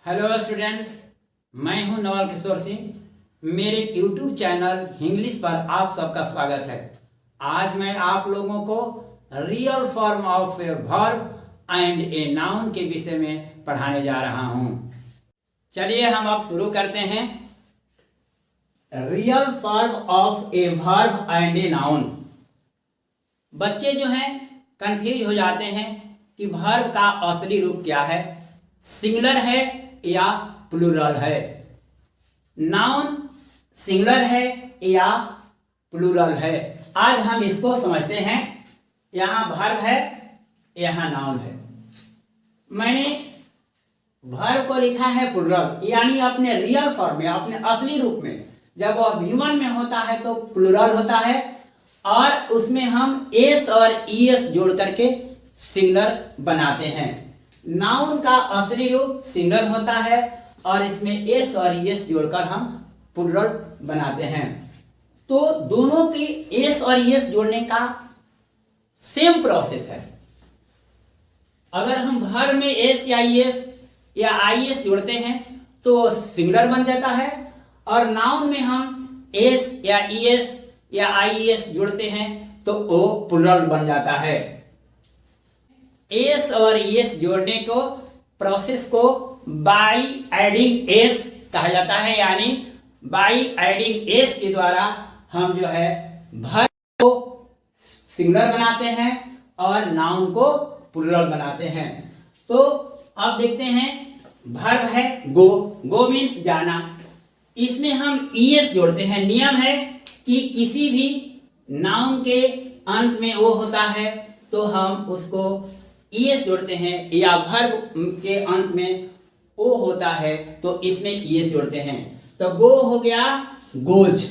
Hello students, मैं हूं नवल किशोर सिंह। मेरे यूट्यूब चैनल इंग्लिश पर आप सबका स्वागत है। आज मैं आप लोगों को real form of a verb and a noun के विषय में पढ़ाने जा रहा हूं। चलिए हम अब शुरू करते हैं। Real form of a verb and a noun. बच्चे जो हैं कंफ्यूज हो जाते हैं कि वर्ब का असली रूप क्या है, सिंगुलर है या प्लूरल है, नाउन सिंगुलर है या प्लूरल है। आज हम इसको समझते हैं। यहाँ वर्ब है, यहाँ नाउन है। मैंने वर्ब को लिखा है प्लूरल, यानी अपने रियल फॉर्म में, अपने असली रूप में। जब वह ह्यूमन में होता है तो प्लूरल होता है और उसमें हम एस और ईएस जोड़ करके सिंगुलर बनाते हैं। नाउन का असली रूप सिंगुलर होता है और इसमें एस और एस जोड़कर हम प्लूरल बनाते हैं। तो दोनों की एस और एस जोड़ने का सेम प्रोसेस है। अगर हम वर्ब में एस या एस या आईएस जोड़ते हैं तो सिंगुलर बन जाता है, और नाउन में हम एस या ईएस या आईएस जोड़ते हैं तो वो प्लूरल बन जाता है। एस और एस जोड़ने को प्रोसेस को बाय एडिंग एस कहा जाता है, यानी बाय एडिंग एस के द्वारा हम जो है वर्ब को सिंगुलर बनाते हैं और नाउन को प्लूरल बनाते हैं। तो अब देखते हैं, वर्ब है गो। गो मीन्स जाना। इसमें हम ईएस जोड़ते हैं। नियम है कि किसी भी नाउन के अंत में ओ होता है तो हम उसको ईएस जोड़ते हैं, या वर्ब के अंत में ओ होता है तो इसमें ईएस जोड़ते हैं। तो गो हो गया गोज,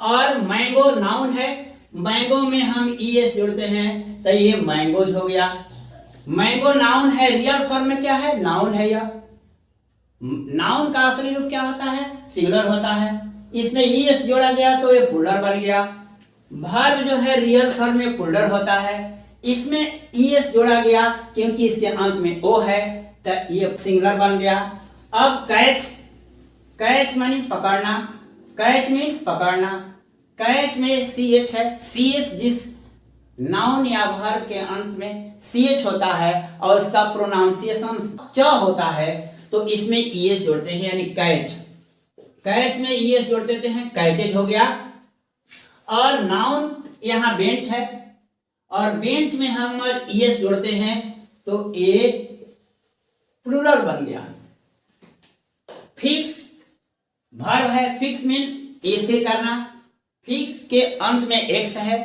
और मैंगो नाउन है। मैंगो में हम ईएस जोड़ते हैं तो ये मैंगोज हो गया। मैंगो नाउन है। रियल फॉर्म में क्या है? नाउन है। यह नाउन का असली रूप क्या होता है? सिंगुलर होता है। इसमें ईएस जोड़ा गया तो ये प्लूरल बन गया। वर्ब जो है रियल फॉर्म में प्लूरल होता है, इसमें ईएस जोड़ा गया क्योंकि इसके अंत में ओ है तो ये सिंगुलर बन गया। अब कैच। कैच मानी पकड़ना। कैच मीन्स पकड़ना। कैच में सीएच है। सीएच जिस नाउन या वर्ब के अंत में सीएच होता है और उसका प्रोनाउंसिएशन च होता है तो इसमें ईएस जोड़ते हैं, यानी कैच। कैच में ईएस जोड़ देते हैं, कैचेज हो गया। और नाउन यहाँ बेंच है, और बेंच में हम ईएस जोड़ते हैं तो ये प्लूरल बन गया। फिक्स वर्ब है। फिक्स मीन्स ऐसे करना। फिक्स के अंत में एक्स है।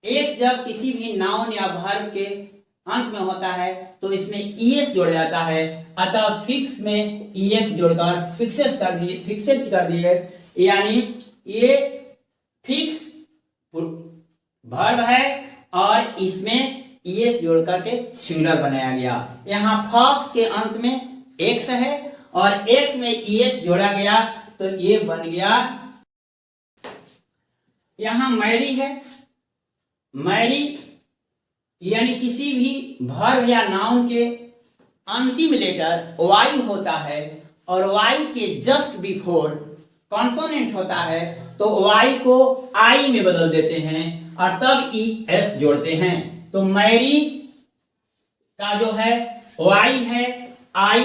एक्स जब किसी भी नाउन या वर्ब के अंत में होता है तो इसमें ईएस जोड़ा जाता है, अतः फिक्स में ईएक्स जोड़कर फिक्सेस कर दिए, यानी ये फिक्स वर्ब है और इसमें ईएस जोड़ करके सिंगुलर बनाया गया। यहाँ फॉक्स के अंत में एक्स है और एक्स में ईएस जोड़ा गया तो ये बन गया। यहाँ मैरी है। मैरी यानी किसी भी वर्ब या नाउन के अंतिम लेटर वाई होता है और वाई के जस्ट बिफोर कॉन्सोनेंट होता है तो वाई को आई में बदल देते हैं और तब ई एस जोड़ते हैं। तो मैरी का जो है वाई है, आई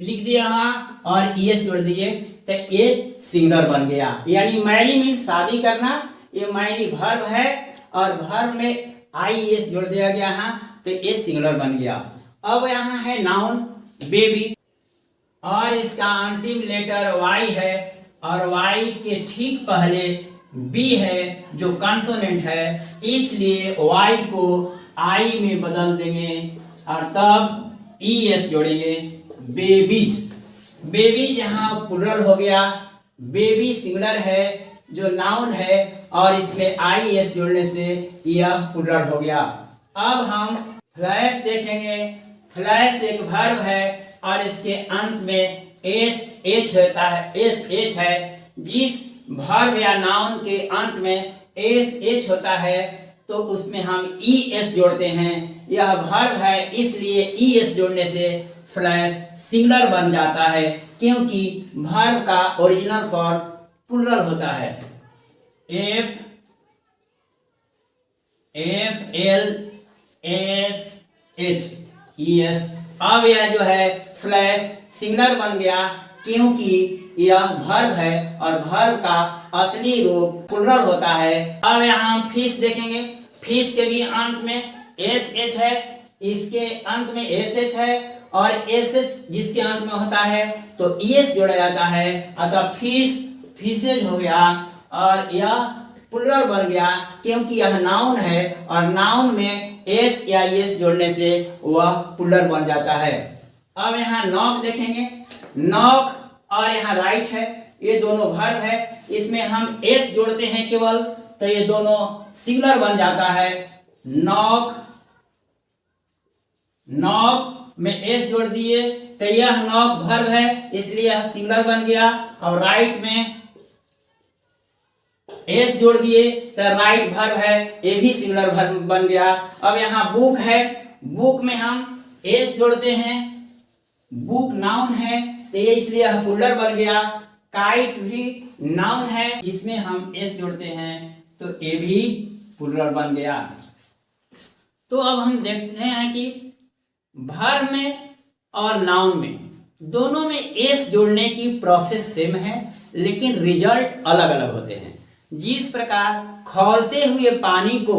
लिख दिया वहां और ई एस जोड़ दिए तो ये सिंगुलर बन गया। यानी मैरी मीन्स शादी करना। ये मैरी वर्ब है और वर्ब में आई एस जोड़ दिया गया यहाँ तो ये सिंगुलर बन गया। अब यहाँ है नाउन बेबी, और इसका अंतिम लेटर वाई है और वाई के ठीक पहले बी है जो कंसोनेंट है, इसलिए वाई को आई में बदल देंगे और तब ई एस जोड़ेंगे। बेबीज। बेबीज यहाँ प्लूरल हो गया। बेबी सिंगुलर है जो नाउन है और इसमें आई एस जोड़ने से यह प्लूरल हो गया। अब हम फ्लैश देखेंगे। फ्लैश एक वर्ब है और इसके अंत में एस एच होता है। एस एच है। जिस वर्ब या नाउन के अंत में एस एच होता है तो उसमें हम ES जोड़ते हैं। यह वर्ब है, इसलिए ES जोड़ने से फ्लैश सिंगुलर बन जाता है, क्योंकि वर्ब का ओरिजिनल फॉर्म प्लूरल होता है। FLSHES। अब यह जो है फ्लैश सिंगुलर बन गया, क्योंकि यह वर्ब है और वर्ब का असली रूप प्लूरल होता है। अब यहाँ हम फिश देखेंगे। फिश के भी अंत में SH है, इसके अंत में SH है, और SH जिसके अंत में होता है तो ES जोड़ा जाता है, अतः फिश फिशेज हो गया, और यह प्लूरल बन गया क्योंकि यह नाउन है, और नाउन में S या ES जोड़ने से वह प्लूरल बन जाता है। अब यहाँ नॉक देखेंगे। नॉक और यहाँ राइट है, ये दोनों वर्ब है, इसमें हम S जोड़ते हैं केवल, तो ये दोनों सिंगुलर बन जाता है। नॉक, नॉक में S जोड़ दिए तो यह नॉक वर्ब है, इसलिए यह सिंगुलर बन गया, और राइट में S जोड़ दिए तो राइट वर्ब है, ये भी सिंगुलर वर्ब बन गया। अब यहाँ बुक है, बुक में हम S जोड़ते हैं, बुक नाउन है तो ये इसलिए यह प्लूरल बन गया। काइट भी नाउन है, इसमें हम S जोड़ते हैं तो ये भी प्लूरल बन गया। तो अब हम देखते हैं कि वर्ब में और नाउन में दोनों में S जोड़ने की प्रोसेस सेम है, लेकिन रिजल्ट अलग अलग होते हैं। जिस प्रकार खौलते हुए पानी को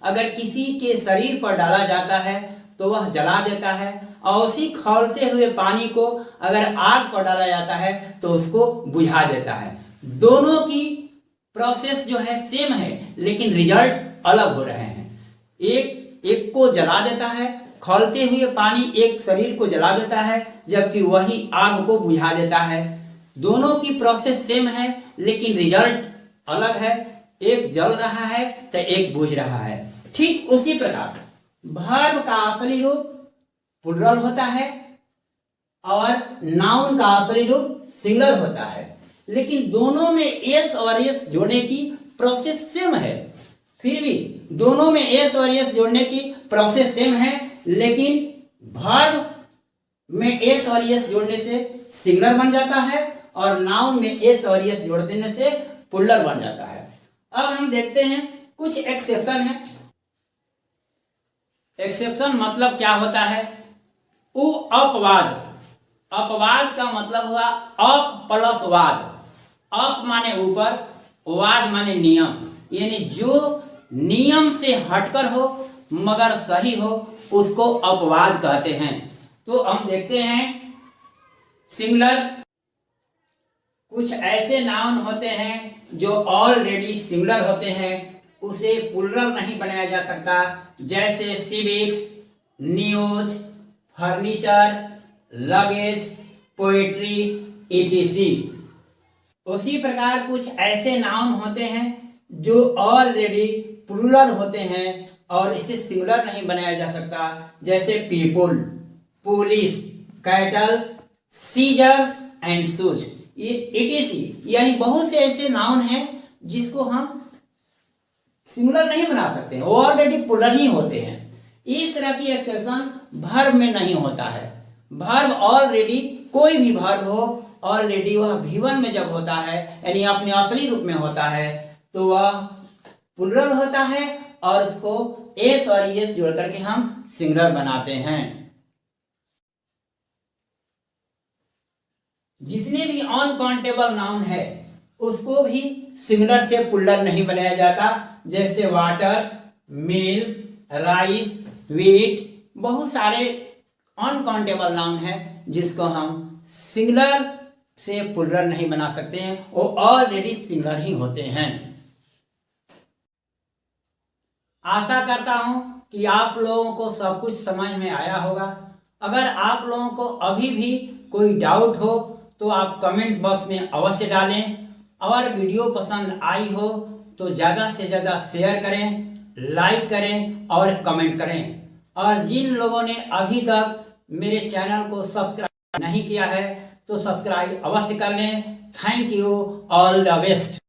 अगर किसी के शरीर पर डाला जाता है तो वह जला देता है, और उसी खौलते हुए पानी को अगर आग पर डाला जाता है तो उसको बुझा देता है। दोनों की प्रोसेस जो है सेम है, लेकिन रिजल्ट अलग हो रहे हैं। एक को जला देता है, खौलते हुए पानी एक शरीर को जला देता है, जबकि वही आग को बुझा देता है। दोनों की प्रोसेस सेम है, लेकिन रिजल्ट अलग है। एक जल रहा है तो एक बुझ रहा है। ठीक उसी प्रकार वर्ब का असली रूप प्लूरल होता है और नाउन का असली रूप सिंगुलर होता है, लेकिन दोनों में S और S जोड़ने की प्रोसेस सेम है। फिर भी दोनों में S और S जोड़ने की प्रोसेस सेम है, लेकिन वर्ब में S और S जोड़ने से सिंगुलर बन जाता है, और नाउन में S और S जोड़ देने से प्लूरल बन जाता है। अब हम देखते हैं कुछ एक्सेप्शन है। एक्सेप्शन मतलब क्या होता है? अपवाद। अपवाद का मतलब हुआ अप प्लस वाद। अप माने ऊपर, वाद माने नियम, यानी जो नियम से हटकर हो मगर सही हो उसको अपवाद कहते हैं। तो हम देखते हैं सिंगुलर। कुछ ऐसे नाउन होते हैं जो ऑलरेडी सिंगुलर होते हैं, उसे प्लूरल नहीं बनाया जा सकता, जैसे civics, news, furniture, luggage, poetry, etc। उसी प्रकार कुछ ऐसे नाउन होते हैं जो ऑलरेडी प्लूरल होते हैं और इसे सिंगुलर नहीं बनाया जा सकता, जैसे people, police, cattle, scissors and shoes, etc। यानी बहुत से ऐसे नाउन हैं जिसको हम सिंगुलर नहीं बना सकते, वो ऑलरेडी प्लूरल ही होते हैं। इस तरह की एक्सेप्शन वर्ब में नहीं होता है। वर्ब ऑलरेडी, कोई भी वर्ब हो ऑलरेडी वह V1 में जब होता है यानी अपने असली रूप में होता है तो वह प्लूरल होता है, और उसको S और ES जोड़ करके हम सिंगुलर बनाते हैं। जितने भी अनकाउंटेबल नाउन है उसको भी सिंगुलर से प्लूरल नहीं बनाया जाता, जैसे वाटर, मिल्क, राइस, व्हीट, बहुत सारे अनकाउंटेबल नाउन है जिसको हम सिंगुलर से प्लूरल नहीं बना सकते हैं, वो ऑलरेडी सिंगुलर ही होते हैं। आशा करता हूं कि आप लोगों को सब कुछ समझ में आया होगा। अगर आप लोगों को अभी भी कोई डाउट हो तो आप कमेंट बॉक्स में अवश्य डालें, और वीडियो पसंद आई हो तो ज़्यादा से ज़्यादा शेयर करें, लाइक करें और कमेंट करें। और जिन लोगों ने अभी तक मेरे चैनल को सब्सक्राइब नहीं किया है तो सब्सक्राइब अवश्य कर लें। Thank you, all the best.